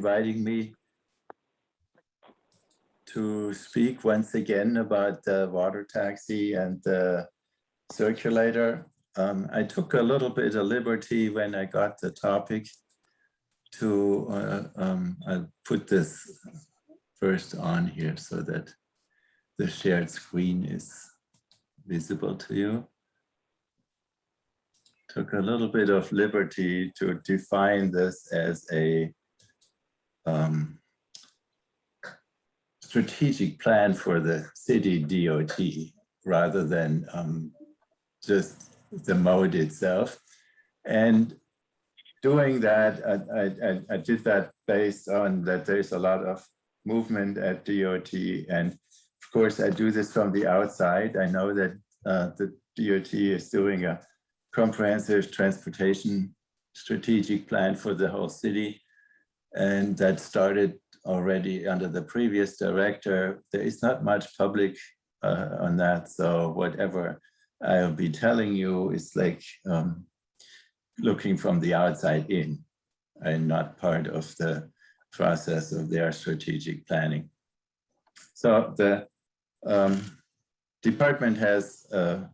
inviting me to speak once again about the water taxi and the circulator. I took a little bit of liberty when I got the topic to I'll put this first on here so that the shared screen is visible to you. Took a little bit of liberty to define this as a strategic plan for the city DOT rather than just the mode itself. And doing that, I did that based on that there's a lot of movement at DOT. And of course, I do this from the outside. I know that the DOT is doing a comprehensive transportation strategic plan for the whole city. And that started already under the previous director. There is not much public on that. So whatever I'll be telling you is like looking from the outside in and not part of the process of their strategic planning. So the department has a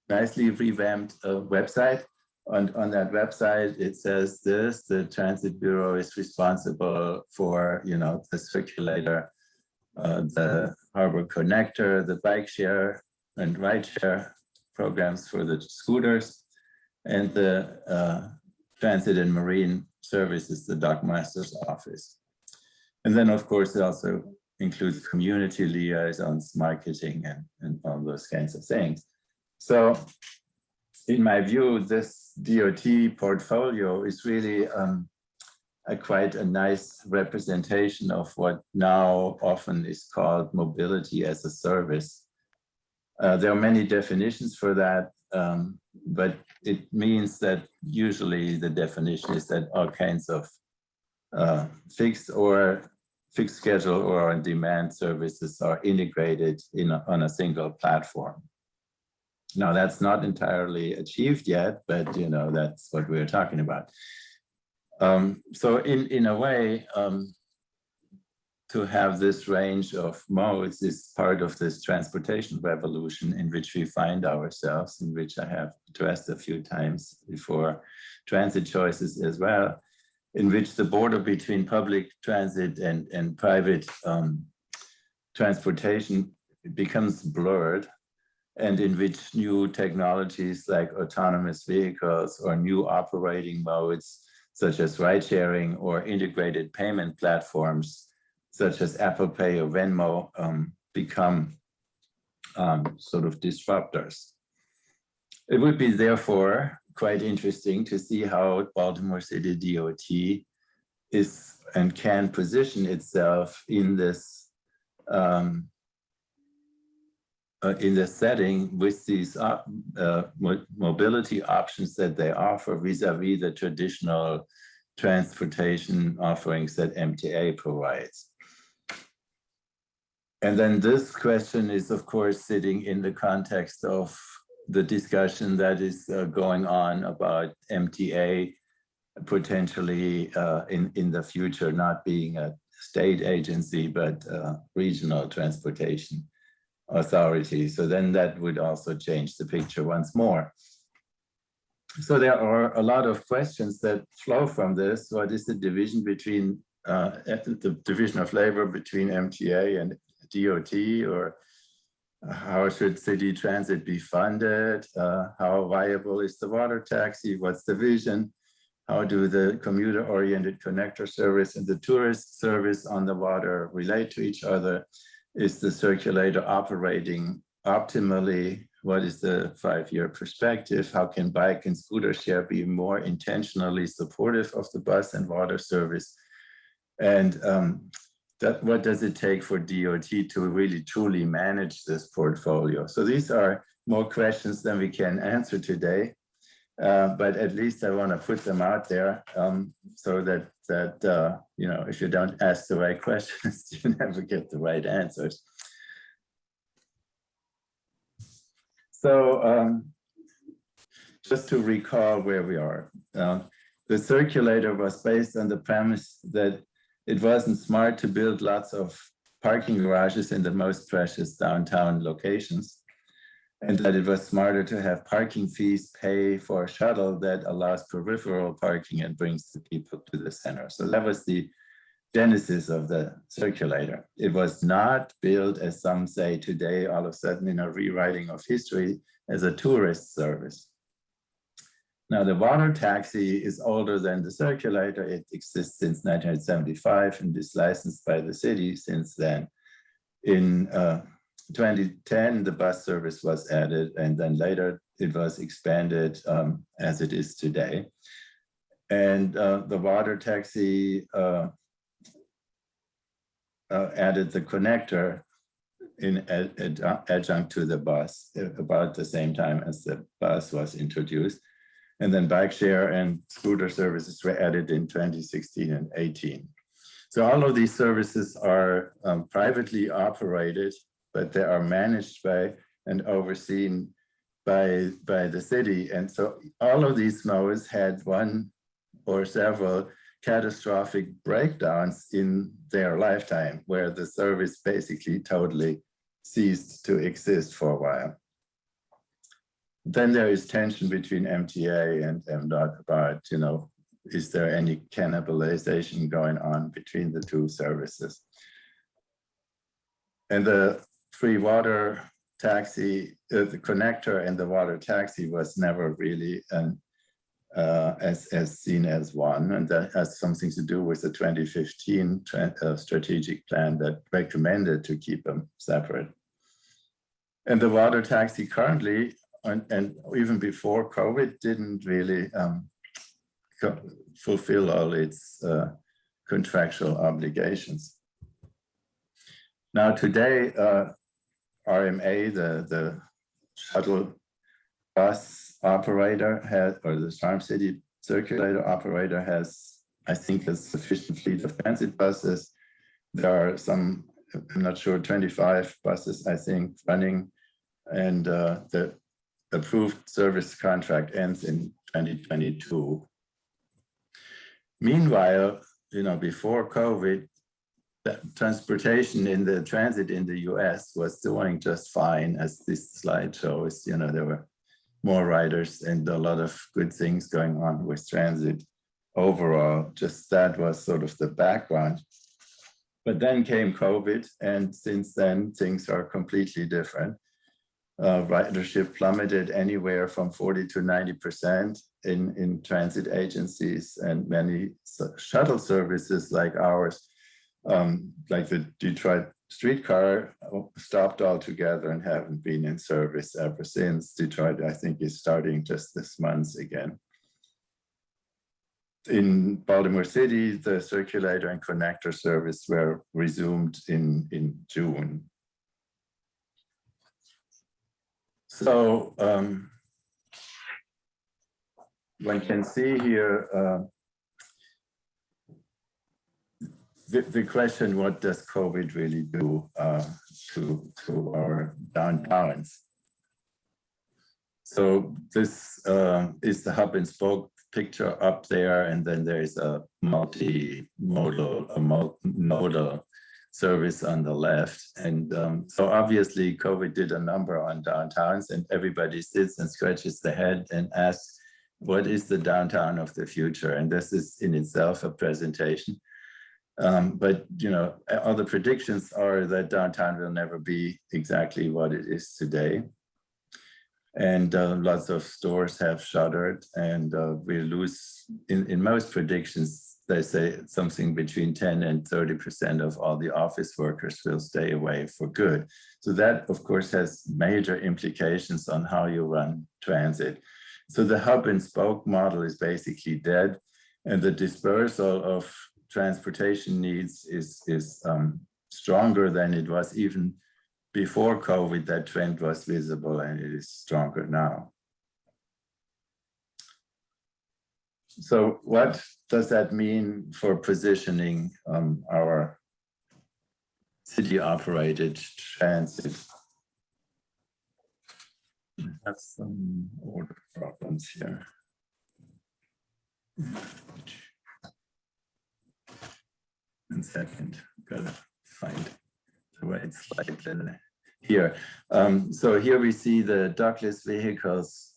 nicely revamped website. On that website, it says this: the Transit Bureau is responsible for, the circulator, the harbor connector, the bike share and ride share programs for the scooters, and the Transit and Marine Services, the dock master's office. And then, of course, it also includes community liaisons, marketing, and all those kinds of things. So in my view, this DOT portfolio is really quite a nice representation of what now often is called mobility as a service. There are many definitions for that, but it means that usually the definition is that all kinds of fixed schedule or on-demand services are integrated on a single platform. Now, that's not entirely achieved yet, but that's what we're talking about. So in a way, to have this range of modes is part of this transportation revolution in which we find ourselves, in which I have addressed a few times before, transit choices as well, in which the border between public transit and private transportation becomes blurred, and in which new technologies like autonomous vehicles or new operating modes, such as ride sharing or integrated payment platforms, such as Apple Pay or Venmo, become sort of disruptors. It would be therefore quite interesting to see how Baltimore City DOT is and can position itself in this setting with these mobility options that they offer vis-a-vis the traditional transportation offerings that MTA provides. And then this question is, of course, sitting in the context of the discussion that is going on about MTA potentially in the future not being a state agency, but regional transportation authority. So then that would also change the picture once more. So there are a lot of questions that flow from this. What is the division between the division of labor between MTA and DOT, or how should city transit be funded? How viable is the water taxi? What's the vision? How do the commuter-oriented connector service and the tourist service on the water relate to each other? Is the circulator operating optimally? What is the 5-year perspective? How can bike and scooter share be more intentionally supportive of the bus and water service? And what does it take for DOT to really truly manage this portfolio? So these are more questions than we can answer today, but at least I want to put them out there so that if you don't ask the right questions, you never get the right answers. So just to recall where we are, the circulator was based on the premise that it wasn't smart to build lots of parking garages in the most precious downtown locations, and that it was smarter to have parking fees pay for a shuttle that allows peripheral parking and brings the people to the center. So that was the genesis of the circulator. It was not built, as some say today, all of a sudden in a rewriting of history, as a tourist service. Now, the water taxi is older than the circulator. It exists since 1975 and is licensed by the city since then. In 2010, the bus service was added, and then later it was expanded as it is today. And the water taxi added the connector in adjunct to the bus about the same time as the bus was introduced. And then bike share and scooter services were added in 2016 and 18. So all of these services are privately operated, but they are managed by and overseen by the city. And so all of these modes had one or several catastrophic breakdowns in their lifetime, where the service basically totally ceased to exist for a while. Then there is tension between MTA and MDOT about, is there any cannibalization going on between the two services? And the free water taxi, the connector and the water taxi was never really as seen as one. And that has something to do with the 2015 strategic plan that recommended to keep them separate. And the water taxi currently, and even before COVID, didn't really fulfill all its contractual obligations. Now today, RMA, the shuttle bus operator has, or the Charm City circulator operator has, I think, a sufficient fleet of transit buses. There are some, I'm not sure, 25 buses, I think, running, and the approved service contract ends in 2022. Meanwhile, before COVID, the transportation in the transit in the US was doing just fine, as this slide shows. There were more riders and a lot of good things going on with transit overall. Just that was sort of the background. But then came COVID, and since then, things are completely different. Ridership plummeted anywhere from 40 to 90% in transit agencies, and many shuttle services like ours, like the Detroit streetcar, stopped altogether and haven't been in service ever since. Detroit, I think, is starting just this month again. In Baltimore City, the circulator and connector service were resumed in June. So one can see here the question, what does COVID really do to our downtowns? So this is the hub and spoke picture up there, and then there is a nodal service on the left. And so obviously COVID did a number on downtowns, and everybody sits and scratches their head and asks, what is the downtown of the future? And this is in itself a presentation. But all the predictions are that downtown will never be exactly what it is today. And lots of stores have shuttered, and we lose, in most predictions, they say something between 10 and 30% of all the office workers will stay away for good. So that, of course, has major implications on how you run transit. So the hub and spoke model is basically dead, and the dispersal of transportation needs is stronger than it was even before COVID. That trend was visible, and it is stronger now. So what does that mean for positioning our city-operated transit? I have some order problems here. 1 second, gotta find the right slide here. So here we see the dockless vehicles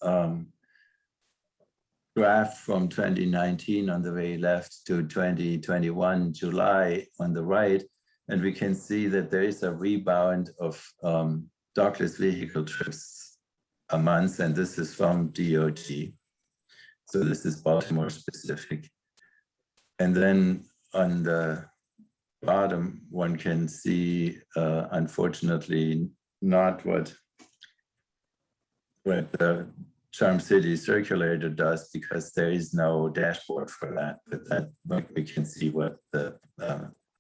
graph from 2019 on the way left to 2021 July on the right, and we can see that there is a rebound of dockless vehicle trips a month, and this is from DOT. So this is Baltimore specific. And then on the bottom, one can see, unfortunately, not what the Charm City circulator does, because there is no dashboard for that. But we can see what the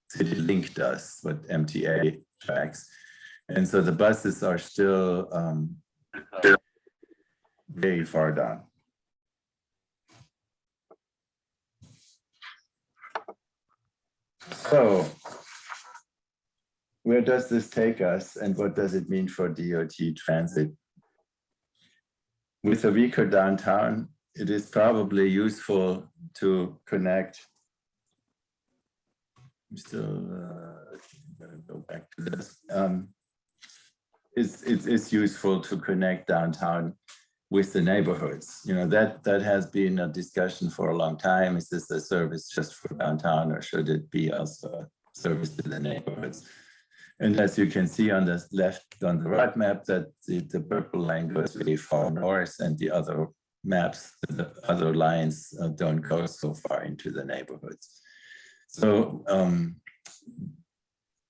City Link does, what MTA tracks. And so the buses are still very far down. So where does this take us, and what does it mean for DOT transit? With a weaker downtown, it is probably useful to connect. I'm still gonna go back to this. It's useful to connect downtown with the neighborhoods. You know, that has been a discussion for a long time. Is this a service just for downtown, or should it be also a service to the neighborhoods? And as you can see on the left, on the right map, that the purple line goes really far north, and the other maps, the other lines don't go so far into the neighborhoods. So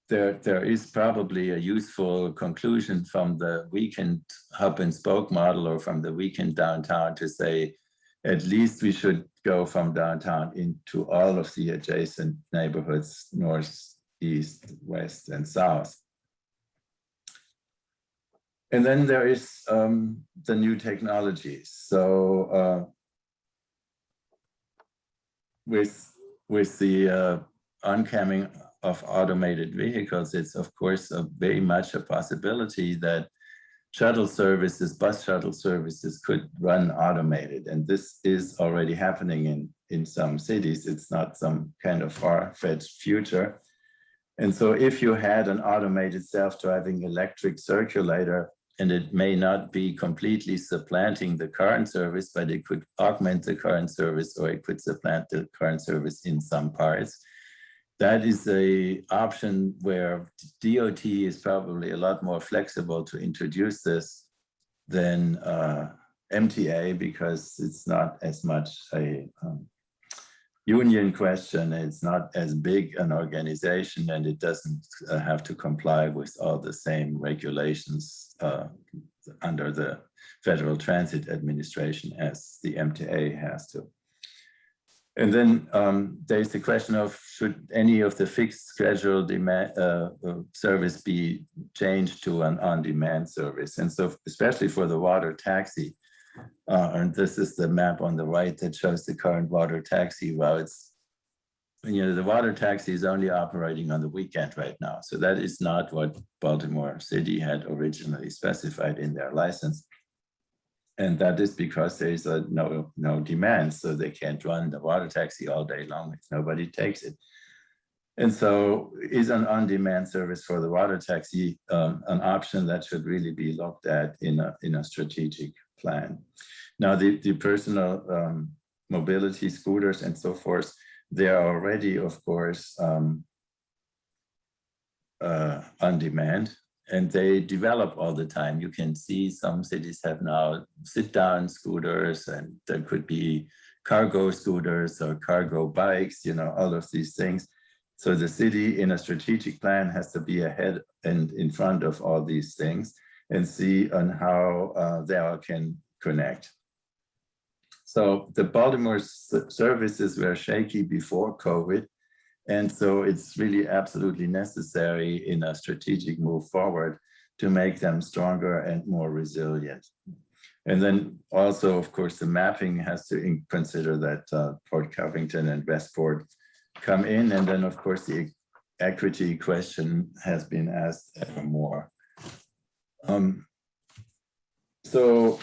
there is probably a useful conclusion from the weekend hub and spoke model, or from the weekend downtown, to say, at least we should go from downtown into all of the adjacent neighborhoods, north, east, west, and south. And then there is the new technologies. So with the oncoming of automated vehicles, it's of course very much a possibility that shuttle services, bus shuttle services, could run automated. And this is already happening in some cities. It's not some kind of far-fetched future. And so if you had an automated self-driving electric circulator, and it may not be completely supplanting the current service, but it could augment the current service, or it could supplant the current service in some parts. That is an option where DOT is probably a lot more flexible to introduce this than MTA, because it's not as much a union question. It's not as big an organization, and it doesn't have to comply with all the same regulations under the Federal Transit Administration as the MTA has to. And then there's the question of, should any of the fixed schedule demand service be changed to an on-demand service? And so especially for the water taxi, and this is the map on the right that shows the current water taxi routes. You know, the water taxi is only operating on the weekend right now. So that is not what Baltimore City had originally specified in their license. And that is because there is no demand, so they can't run the water taxi all day long if nobody takes it. And so is an on-demand service for the water taxi an option that should really be looked at in a strategic plan? Now, the personal mobility scooters and so forth, they are already, of course, on demand, and they develop all the time. You can see some cities have now sit-down scooters, and there could be cargo scooters or cargo bikes, you know, all of these things. So the city in a strategic plan has to be ahead and in front of all these things and see on how they all can connect. So the Baltimore services were shaky before COVID. And so it's really absolutely necessary in a strategic move forward to make them stronger and more resilient. And then also, of course, the mapping has to consider that Port Covington and Westport come in. And then, of course, the equity question has been asked ever more. So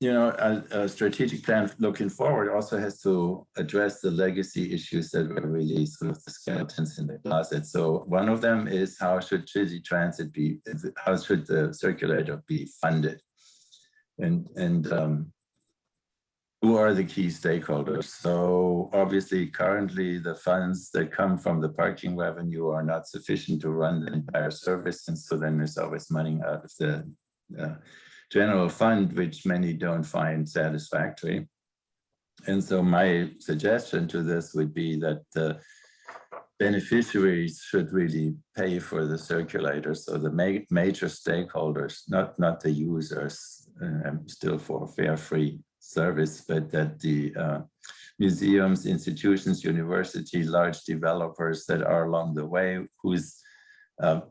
a strategic plan looking forward also has to address the legacy issues that were really sort of the skeletons in the closet. So one of them is how should city transit be, how should the circulator be funded? And who are the key stakeholders? So obviously currently the funds that come from the parking revenue are not sufficient to run the entire service. And so then there's always money out of the general fund, which many don't find satisfactory. And so my suggestion to this would be that the beneficiaries should really pay for the circulator. So the major stakeholders, not the users, still for fare free service, but that the museums, institutions, university, large developers that are along the way, whose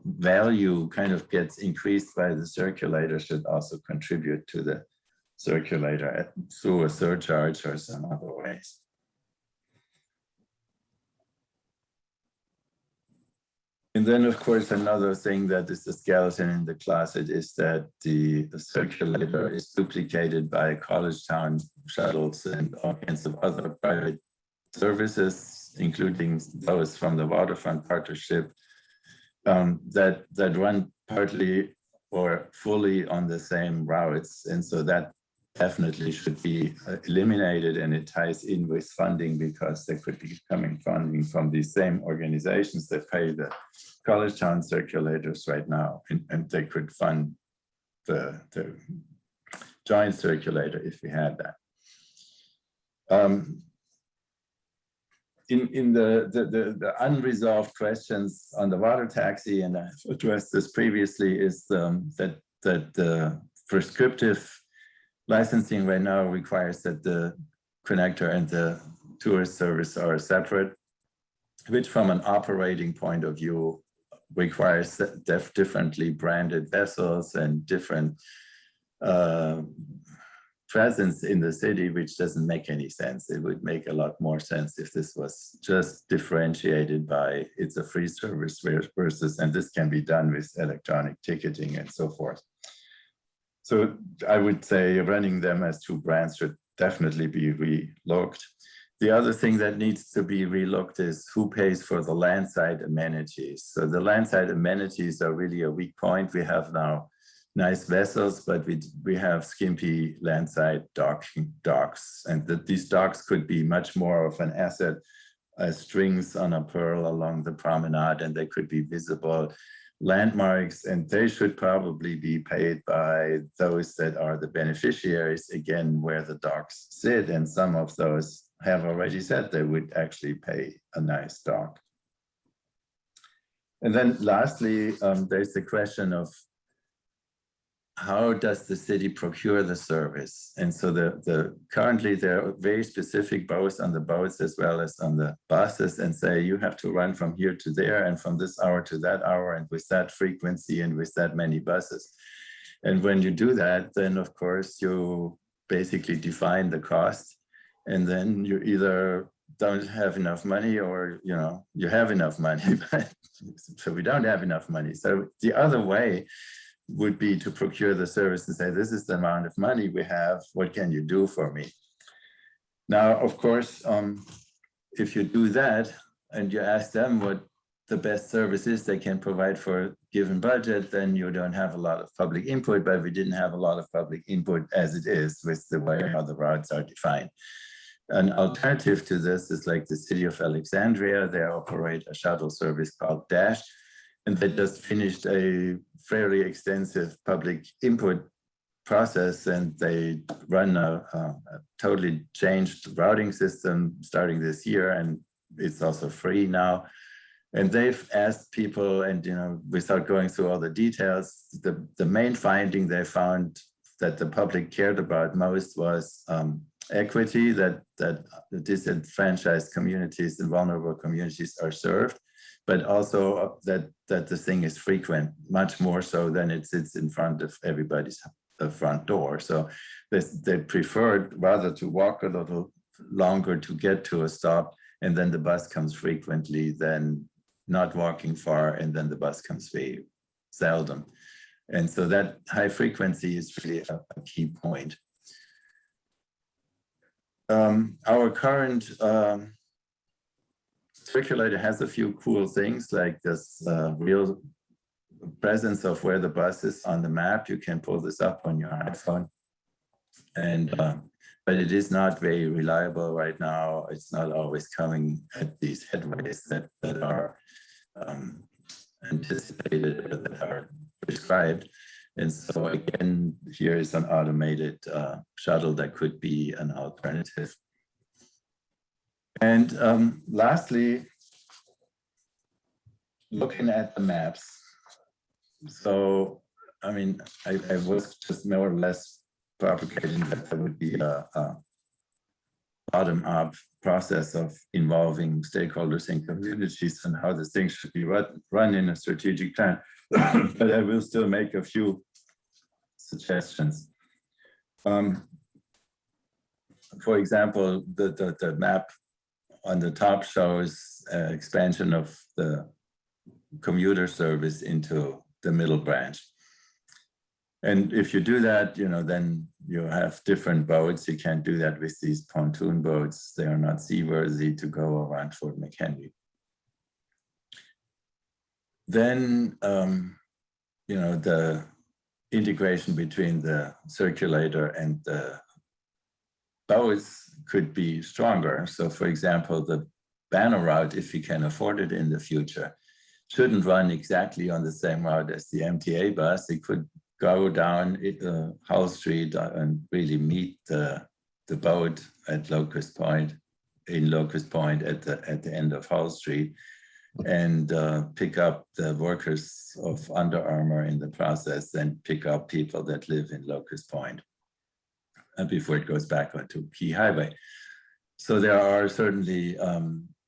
value kind of gets increased by the circulator, should also contribute to the circulator through a surcharge or some other ways. And then, of course, another thing that is the skeleton in the closet is that the circulator is duplicated by college town shuttles and all kinds of other private services, including those from the Waterfront Partnership, that run partly or fully on the same routes. And so that definitely should be eliminated, and it ties in with funding because there could be coming funding from these same organizations that pay the college town circulators right now, and they could fund the joint circulator if we had that. In the unresolved questions on the water taxi, and I've addressed this previously, is that the prescriptive licensing right now requires that the connector and the tourist service are separate, which from an operating point of view requires differently branded vessels and different presence in the city, which doesn't make any sense. It would make a lot more sense if this was just differentiated by it's a free service versus, and this can be done with electronic ticketing and so forth. So I would say running them as two brands should definitely be relooked. The other thing that needs to be relooked is who pays for the landside amenities. So the landside amenities are really a weak point. We have now nice vessels, but we have skimpy landside docks, and that these docks could be much more of an asset as strings on a pearl along the promenade, and they could be visible landmarks, and they should probably be paid by those that are the beneficiaries, again, where the docks sit, and some of those have already said they would actually pay a nice dock. And then lastly, there's the question of how does the city procure the service? And so currently there are very specific both on the boats as well as on the buses, and say you have to run from here to there and from this hour to that hour and with that frequency and with that many buses. And when you do that, then of course you basically define the cost, and then you either don't have enough money or you have enough money, but so we don't have enough money. So the other way would be to procure the service and say, this is the amount of money we have, what can you do for me? Now, of course, if you do that and you ask them what the best service is they can provide for a given budget, then you don't have a lot of public input, but we didn't have a lot of public input as it is with the way how the routes are defined. An alternative to this is like the city of Alexandria. They operate a shuttle service called Dash, and they just finished a fairly extensive public input process, and they run a totally changed routing system starting this year, and it's also free now. And they've asked people, and without going through all the details, the main finding they found that the public cared about most was equity, that the disenfranchised communities and vulnerable communities are served, but also that the thing is frequent, much more so than it sits in front of everybody's front door. So they preferred rather to walk a little longer to get to a stop, and then the bus comes frequently, than not walking far and then the bus comes very seldom. And so that high frequency is really a key point. Our current circulator has a few cool things like this real presence of where the bus is on the map. You can pull this up on your iPhone. And but it is not very reliable right now. It's not always coming at these headways that are anticipated or that are prescribed. And so again, here is an automated shuttle that could be an alternative. And lastly, looking at the maps. So, I mean, I was just more or less propagating that there would be a bottom-up process of involving stakeholders and communities and how this thing should be run in a strategic plan. But I will still make a few suggestions. For example, the map on the top shows expansion of the commuter service into the middle branch. And if you do that, then you have different boats. You can't do that with these pontoon boats. They are not seaworthy to go around Fort McHenry. Then, the integration between the circulator and the boats could be stronger. So for example, the banner route, if we can afford it in the future, shouldn't run exactly on the same route as the MTA bus. It could go down Hull Street and really meet the boat at Locust Point, at the end of Hull Street, and pick up the workers of Under Armour in the process, and pick up people that live in Locust Point before it goes back onto Key Highway. So there are certainly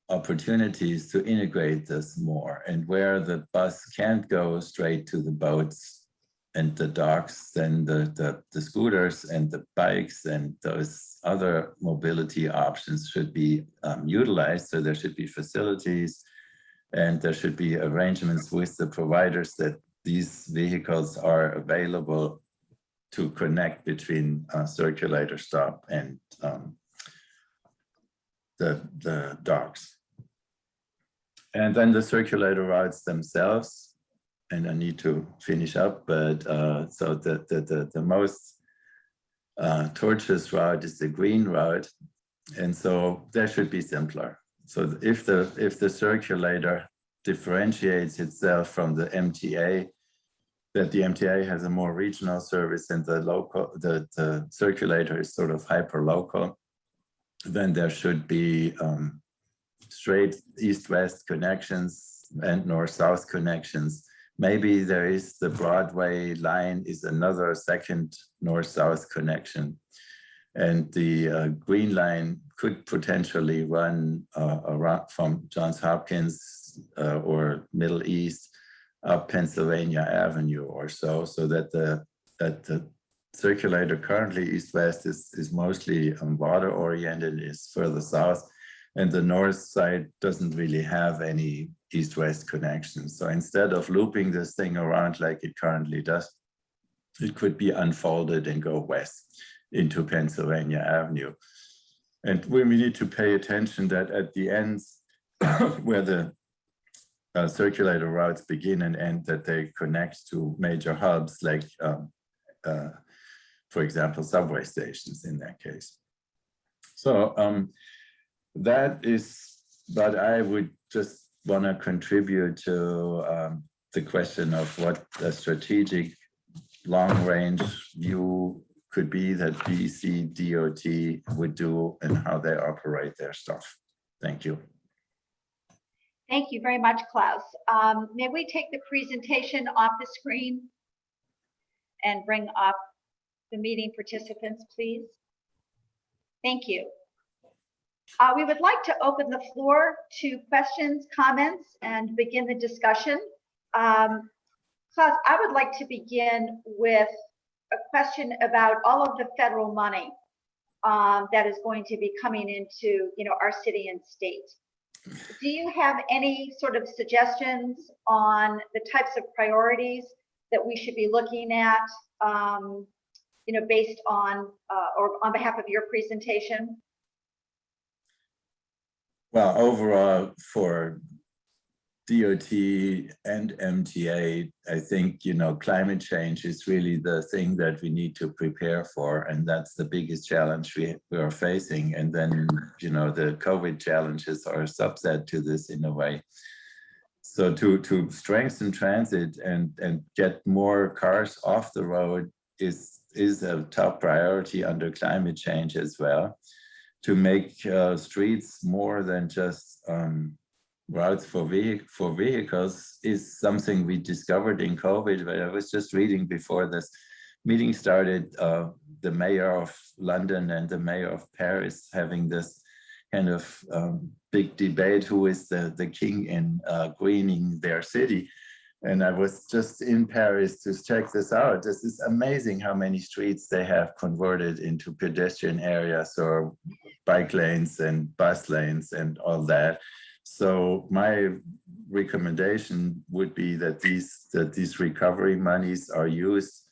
opportunities to integrate this more, and where the bus can't go straight to the boats and the docks, then the scooters and the bikes and those other mobility options should be utilized. So there should be facilities, and there should be arrangements with the providers that these vehicles are available to connect between circulator stop and the docks. And then the circulator routes themselves, and I need to finish up, but so the most tortuous route is the green route, and so that should be simpler. So if the circulator differentiates itself from the MTA, that the MTA has a more regional service and the circulator is sort of hyper local, then there should be straight east-west connections and north-south connections. Maybe there is the Broadway line is another second north-south connection. And the Green Line could potentially run around from Johns Hopkins or Middle East up Pennsylvania Avenue or so that the circulator currently east-west is mostly water-oriented, is further south, and the north side doesn't really have any east-west connections. So instead of looping this thing around like it currently does, it could be unfolded and go west into Pennsylvania Avenue. And we need to pay attention that at the ends where the circulator routes begin and end, that they connect to major hubs like, for example, subway stations in that case. So that is what I would just want to contribute to the question of what a strategic long-range view could be that BC DOT would do and how they operate their stuff. Thank you. Thank you very much, Klaus. May we take the presentation off the screen and bring up the meeting participants, please? Thank you. We would like to open the floor to questions, comments, and begin the discussion. Klaus, I would like to begin with a question about all of the federal money that is going to be coming into, our city and state. Do you have any sort of suggestions on the types of priorities that we should be looking at, based on or on behalf of your presentation? Well, overall, for DOT and MTA, I think, climate change is really the thing that we need to prepare for. And that's the biggest challenge we are facing. And then, the COVID challenges are a subset to this in a way. So to strengthen transit and get more cars off the road is a top priority under climate change as well. To make streets more than just routes for vehicles is something we discovered in COVID. But I was just reading before this meeting started, the mayor of London and the mayor of Paris having this kind of big debate, who is the king in greening their city. And I was just in Paris to check this out. This is amazing how many streets they have converted into pedestrian areas or bike lanes and bus lanes and all that. So my recommendation would be that these recovery monies are used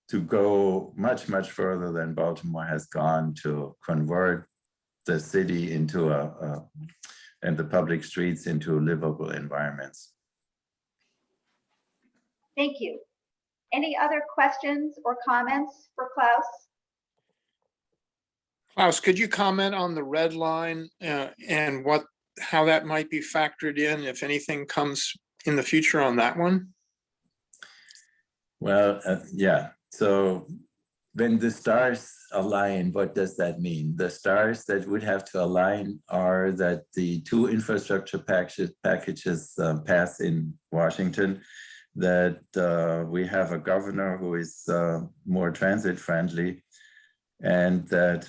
to go much, much further than Baltimore has gone to convert the city into and the public streets into livable environments. Thank you. Any other questions or comments for Klaus? Klaus, could you comment on the red line and how that might be factored in, if anything comes in the future on that one? Well, yeah. So when the stars align, what does that mean? The stars that would have to align are that the two infrastructure packages pass in Washington, that we have a governor who is more transit friendly, and that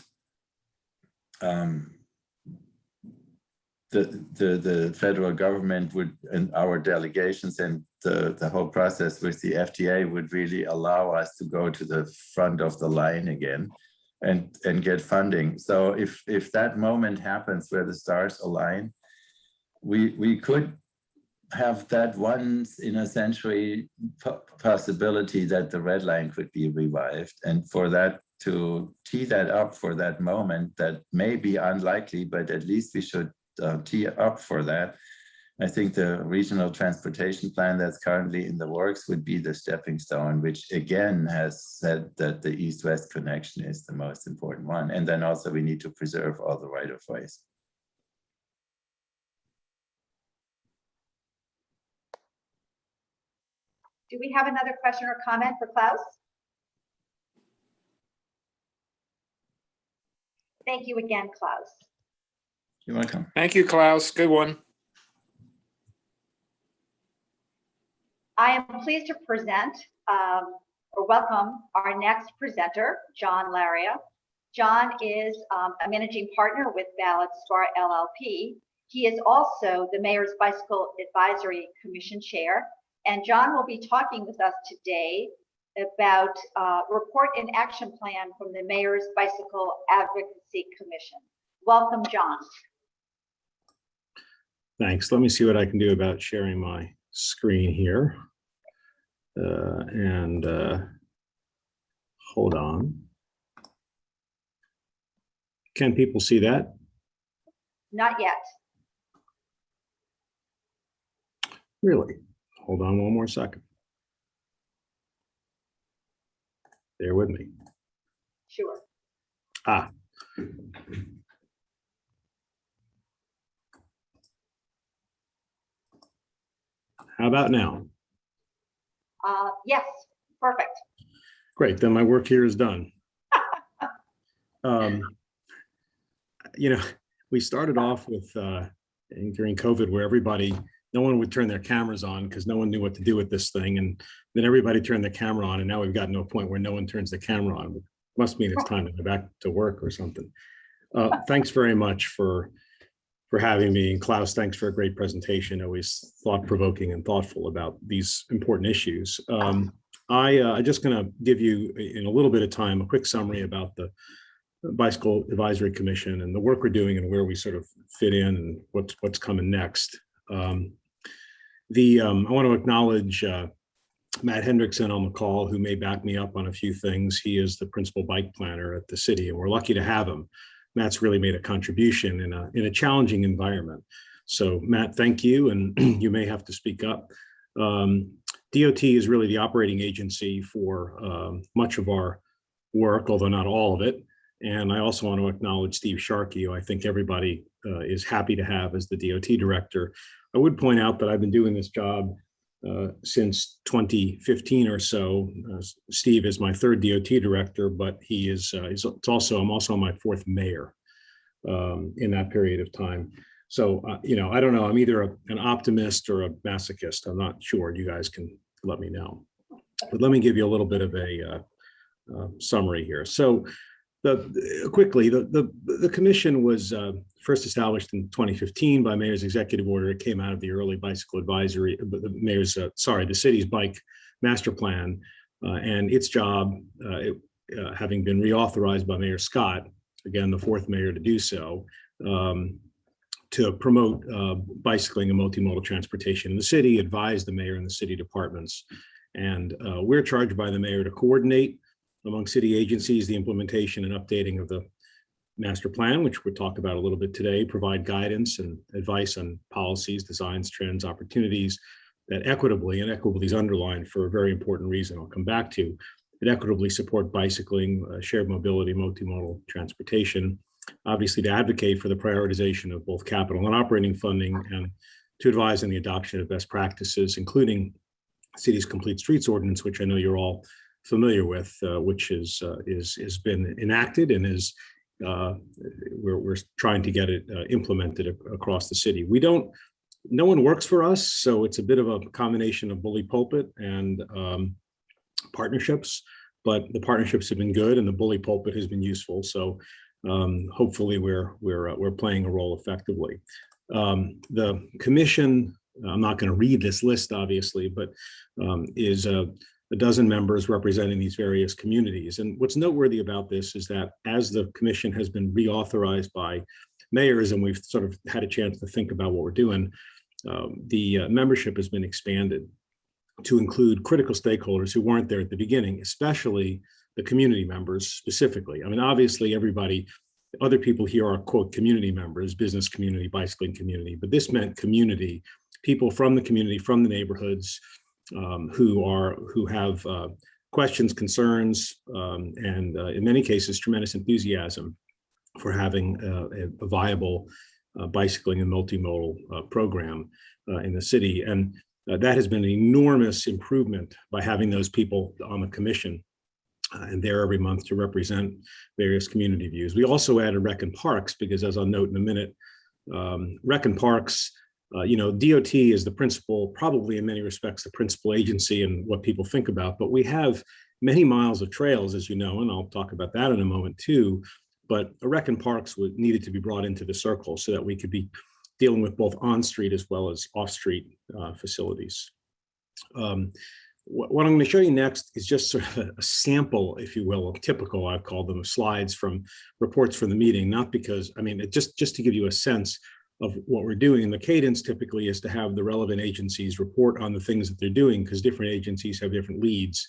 the federal government would, and our delegations and the whole process with the FTA would really allow us to go to the front of the line again and get funding. So if that moment happens where the stars align, we could have that once in a century possibility that the red line could be revived. And for that, to tee that up for that moment, that may be unlikely, but at least we should tee up for that. I think the regional transportation plan that's currently in the works would be the stepping stone, which again has said that the east-west connection is the most important one. And then also we need to preserve all the right-of-ways. Do we have another question or comment for Klaus? Thank you again, Klaus. You're welcome. Thank you, Klaus. Good one. I am pleased to present or welcome our next presenter, John Laria. John is a managing partner with Ballard, Spahr LLP. He is also the Mayor's Bicycle Advisory Commission Chair. And John will be talking with us today about report and action plan from the Mayor's Bicycle Advocacy Commission. Welcome, John. Thanks. Let me see what I can do about sharing my screen here. Hold on. Can people see that? Not yet. Really? Hold on one more second. Bear with me. Sure. Ah. How about now? Yes, perfect. Great, then my work here is done. We started off with during COVID where no one would turn their cameras on because no one knew what to do with this thing. And then everybody turned the camera on, and now we've gotten to a point where no one turns the camera on. It must mean it's time to go back to work or something. Thanks very much for having me. And Klaus, thanks for a great presentation, always thought-provoking and thoughtful about these important issues. I'm just going to give you, in a little bit of time, a quick summary about the Bicycle Advisory Commission and the work we're doing and where we sort of fit in and what's coming next. I want to acknowledge Matt Hendrickson on the call, who may back me up on a few things. He is the principal bike planner at the city, and we're lucky to have him. Matt's really made a contribution in a challenging environment. So Matt, thank you, and you may have to speak up. DOT is really the operating agency for much of our work, although not all of it. And I also want to acknowledge Steve Sharkey, who I think everybody is happy to have as the DOT director. I would point out that I've been doing this job since 2015 or so. Steve is my third DOT director, but I'm also my fourth mayor in that period of time. So, I don't know, I'm either an optimist or a masochist. I'm not sure. You guys can let me know. But let me give you a little bit of a summary here. So quickly, the commission was first established in 2015 by mayor's executive order. It came out of the early bicycle advisory, the city's bike master plan, and its job, having been reauthorized by Mayor Scott, again, the fourth mayor to do so, to promote bicycling and multimodal transportation in the city, advise the mayor and the city departments. And we're charged by the mayor to coordinate among city agencies the implementation and updating of the master plan, which we'll talk about a little bit today, provide guidance and advice on policies, designs, trends, opportunities that equitably is underlined for a very important reason I'll come back to, that equitably support bicycling, shared mobility, multimodal transportation, obviously to advocate for the prioritization of both capital and operating funding, and to advise on the adoption of best practices, including city's complete streets ordinance, which I know you're all familiar with, which has been enacted and is we're trying to get it implemented across the city. No one works for us, so it's a bit of a combination of bully pulpit and partnerships, but the partnerships have been good and the bully pulpit has been useful. So hopefully we're playing a role effectively. The commission, I'm not going to read this list obviously, but is a dozen members representing these various communities. And what's noteworthy about this is that as the commission has been reauthorized by mayors and we've sort of had a chance to think about what we're doing, the membership has been expanded to include critical stakeholders who weren't there at the beginning, especially the community members specifically. I mean, obviously other people here are quote community members, business community, bicycling community, but this meant community, people from the community, from the neighborhoods, who have questions, concerns, and in many cases, tremendous enthusiasm for having a viable bicycling and multimodal program in the city. And that has been an enormous improvement by having those people on the commission and there every month to represent various community views. We also added Rec and Parks because, as I'll note in a minute, Rec and Parks, DOT is the principal, probably in many respects, the principal agency and what people think about, but we have many miles of trails, as you know, and I'll talk about that in a moment too, but Rec and Parks needed to be brought into the circle so that we could be dealing with both on-street as well as off-street facilities. What I'm going to show you next is just sort of a sample, if you will, of typical, I've called them, slides from reports from the meeting, not because, just to give you a sense of what we're doing. And the cadence typically is to have the relevant agencies report on the things that they're doing because different agencies have different leads.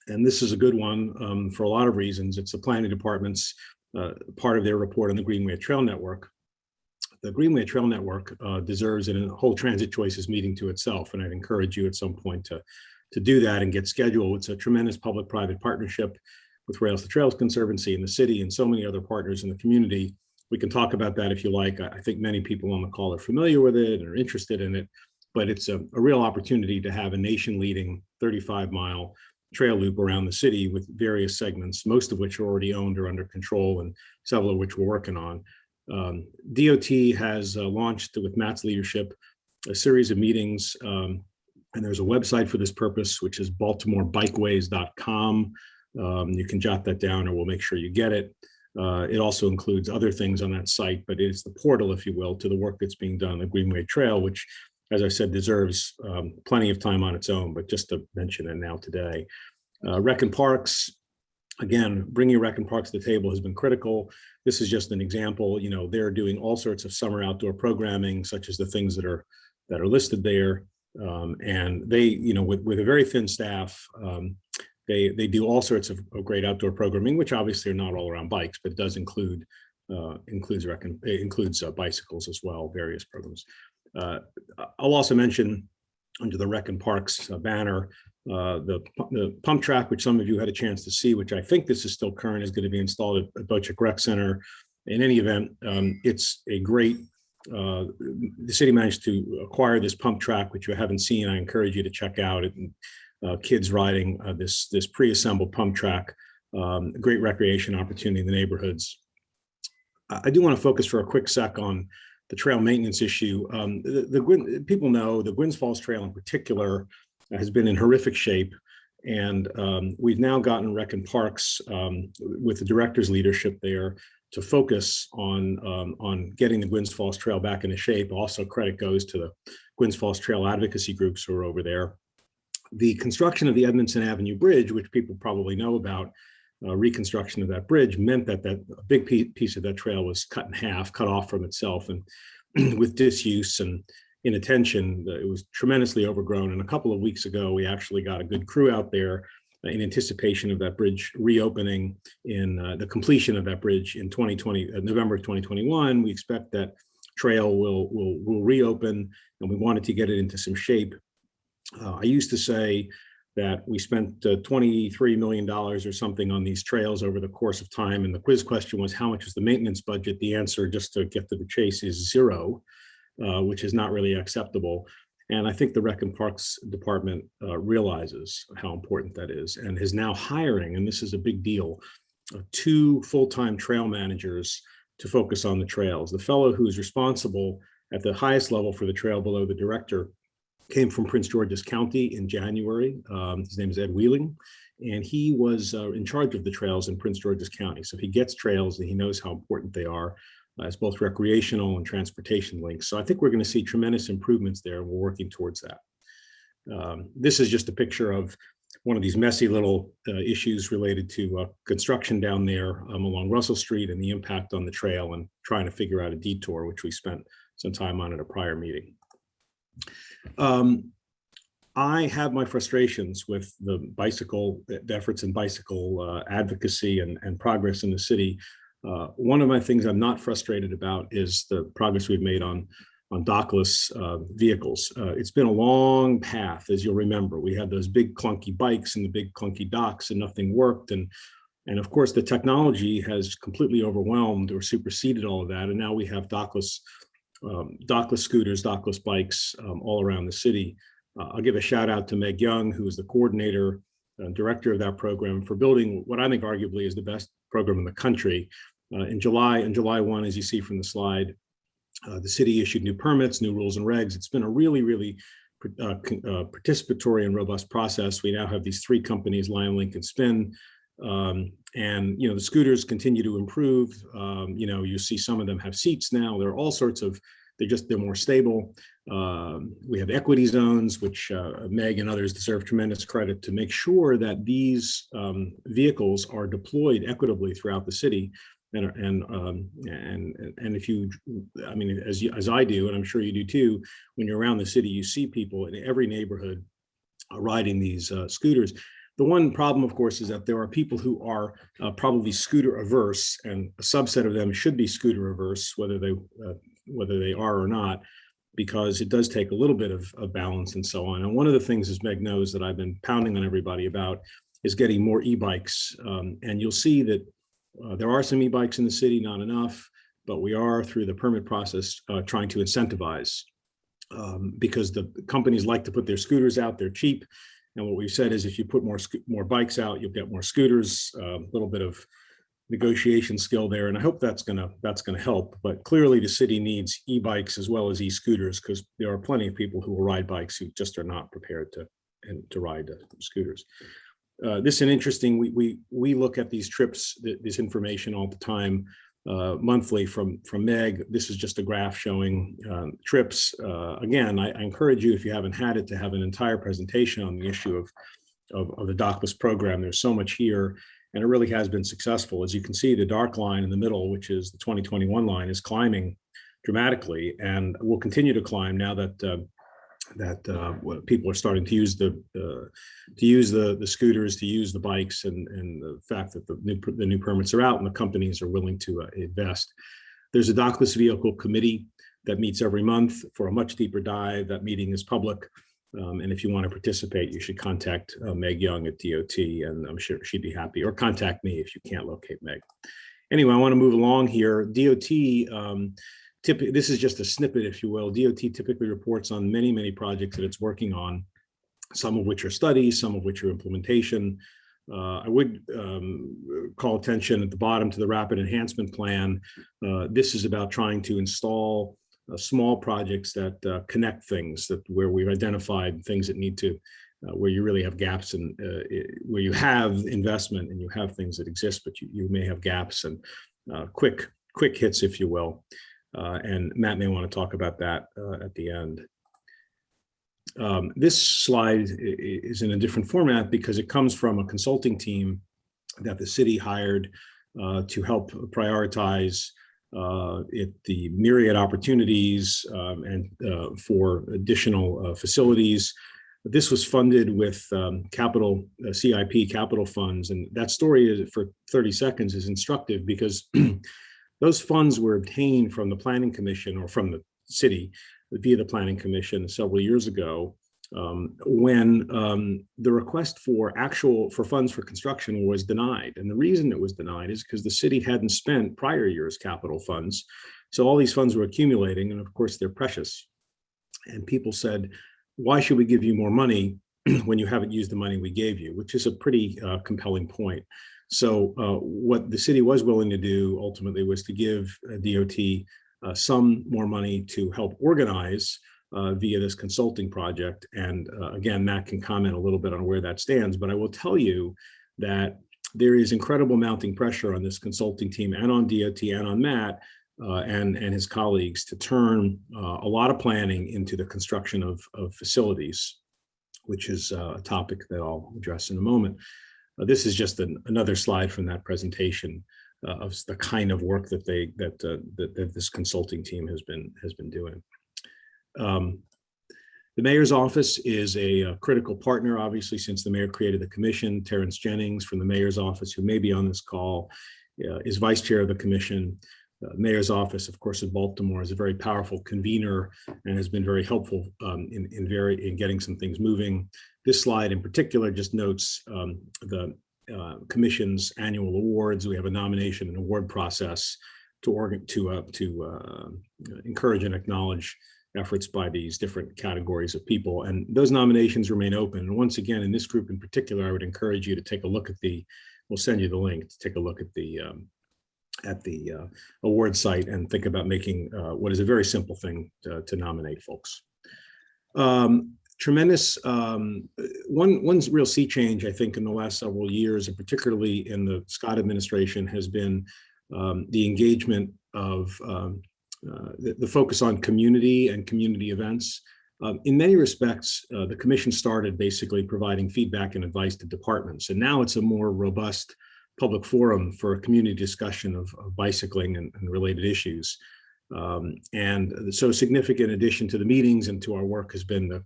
And this is a good one for a lot of reasons. It's the planning department's part of their report on the Greenway Trail Network. The Greenway Trail Network deserves a whole transit choices meeting to itself. And I'd encourage you at some point to do that and get scheduled. It's a tremendous public-private partnership with Rails to Trails Conservancy in the city and so many other partners in the community. We can talk about that if you like. I think many people on the call are familiar with it and are interested in it, but it's a real opportunity to have a nation-leading 35-mile trail loop around the city with various segments, most of which are already owned or under control and several of which we're working on. DOT has launched, with Matt's leadership, a series of meetings, and there's a website for this purpose, which is baltimorebikeways.com. You can jot that down or we'll make sure you get it. It also includes other things on that site, but it's the portal, if you will, to the work that's being done on the Greenway Trail, which, as I said, deserves plenty of time on its own, but just to mention it now today. Rec and Parks, again, bringing Rec and Parks to the table has been critical. This is just an example. They're doing all sorts of summer outdoor programming, such as the things that are listed there. And they, with a very thin staff, they do all sorts of great outdoor programming, which obviously are not all around bikes, but it does include includes bicycles as well, various programs. I'll also mention under the Rec and Parks banner, the pump track, which some of you had a chance to see, which I think this is still current, is going to be installed at Bochick Rec Center. In any event, it's a great, the city managed to acquire this pump track, which you haven't seen. I encourage you to check out it. Kids riding this pre-assembled pump track, great recreation opportunity in the neighborhoods. I do want to focus for a quick sec on the trail maintenance issue. People know the Gwynns Falls Trail in particular has been in horrific shape. And we've now gotten Rec and Parks with the director's leadership there to focus on getting the Gwynns Falls Trail back into shape. Also, credit goes to the Gwynns Falls Trail advocacy groups who are over there. The construction of the Edmondson Avenue Bridge, which people probably know about, reconstruction of that bridge meant that a big piece of that trail was cut in half, cut off from itself, and with disuse and inattention, it was tremendously overgrown. And a couple of weeks ago, we actually got a good crew out there in anticipation of that bridge reopening in the completion of that bridge in 2020, November 2021. We expect that trail will reopen, and we wanted to get it into some shape. I used to say that we spent $23 million or something on these trails over the course of time. And the quiz question was, how much is the maintenance budget? The answer, just to get to the chase, is zero, which is not really acceptable. And I think the Rec and Parks Department realizes how important that is and is now hiring, and this is a big deal, 2 full-time trail managers to focus on the trails. The fellow who is responsible at the highest level for the trail below the director came from Prince George's County in January. His name is Ed Wheeling, and he was in charge of the trails in Prince George's County. So he gets trails and he knows how important they are as both recreational and transportation links. So I think we're going to see tremendous improvements there. We're working towards that. This is just a picture of one of these messy little issues related to construction down there along Russell Street and the impact on the trail, and trying to figure out a detour, which we spent some time on at a prior meeting. I have my frustrations with the efforts in bicycle advocacy and progress in the city. One of my things I'm not frustrated about is the progress we've made on dockless vehicles. It's been a long path, as you'll remember. We had those big clunky bikes and the big clunky docks, and nothing worked. And of course, the technology has completely overwhelmed or superseded all of that. And now we have dockless scooters, dockless bikes all around the city. I'll give a shout out to Meg Young, who is the coordinator, director of that program, for building what I think arguably is the best program in the country. In July 1, as you see from the slide, the city issued new permits, new rules and regs. It's been a really, really participatory and robust process. We now have these 3 companies, Lion, Link, and Spin. And the scooters continue to improve. You see some of them have seats now. There are all sorts of, they're more stable. We have equity zones, which Meg and others deserve tremendous credit to make sure that these vehicles are deployed equitably throughout the city. And if you, as I do, and I'm sure you do too, when you're around the city, you see people in every neighborhood riding these scooters. The one problem, of course, is that there are people who are probably scooter averse, and a subset of them should be scooter averse, whether they are or not, because it does take a little bit of balance and so on. And one of the things, as Meg knows, that I've been pounding on everybody about is getting more e-bikes. And you'll see that there are some e-bikes in the city, not enough, but we are, through the permit process, trying to incentivize because the companies like to put their scooters out. They're cheap. And what we've said is, if you put more bikes out, you'll get more scooters. A little bit of negotiation skill there, and I hope that's gonna help. But clearly, the city needs e-bikes as well as e-scooters, because there are plenty of people who will ride bikes who just are not prepared to ride scooters. This is an interesting. We look at these trips, this information all the time, monthly from Meg. This is just a graph showing trips. Again, I encourage you, if you haven't had it, to have an entire presentation on the issue of the dockless program. There's so much here, and it really has been successful. As you can see, the dark line in the middle, which is the 2021 line, is climbing dramatically, and will continue to climb now that people are starting to use the scooters, to use the bikes, and the fact that the new permits are out and the companies are willing to invest. There's a dockless vehicle committee that meets every month for a much deeper dive. That meeting is public. And if you want to participate, you should contact Meg Young at DOT, and I'm sure she'd be happy, or contact me if you can't locate Meg. Anyway, I want to move along here. DOT, this is just a snippet, if you will. DOT typically reports on many, many projects that it's working on, some of which are studies, some of which are implementation. I would call attention at the bottom to the Rapid Enhancement Plan. This is about trying to install small projects that connect things, where we've identified things that need to, where you really have gaps, and where you have investment and you have things that exist, but you may have gaps, and quick hits, if you will. And Matt may want to talk about that at the end. This slide is in a different format because it comes from a consulting team that the city hired to help prioritize the myriad opportunities and for additional facilities. This was funded with CIP capital funds, and that story is, for 30 seconds, is instructive because those funds were obtained from the Planning Commission, or from the city via the Planning Commission several years ago, when the request for funds for construction was denied. And the reason it was denied is because the city hadn't spent prior year's capital funds. So all these funds were accumulating, and of course they're precious. And people said, why should we give you more money when you haven't used the money we gave you, which is a pretty compelling point. So what the city was willing to do ultimately was to give DOT some more money to help organize via this consulting project. And again, Matt can comment a little bit on where that stands, but I will tell you that there is incredible mounting pressure on this consulting team and on DOT and on Matt and his colleagues to turn a lot of planning into the construction of facilities, which is a topic that I'll address in a moment. This is just another slide from that presentation of the kind of work that that this consulting team has been doing. The mayor's office is a critical partner, obviously, since the mayor created the commission. Terrence Jennings from the mayor's office, who may be on this call, is vice chair of the commission. Mayor's office, of course, in Baltimore, is a very powerful convener and has been very helpful in getting some things moving. This slide in particular just notes the commission's annual awards. We have a nomination and award process to encourage and acknowledge efforts by these different categories of people, and those nominations remain open. And once again, in this group in particular, I would encourage you to take a look at we'll send you the link to take a look at the award site and think about making what is a very simple thing to nominate folks. Tremendous, one real sea change, I think, in the last several years, and particularly in the Scott administration, has been the engagement of the focus on community and community events. In many respects, the commission started basically providing feedback and advice to departments, and now it's a more robust public forum for a community discussion of bicycling and related issues. And so a significant addition to the meetings and to our work has been the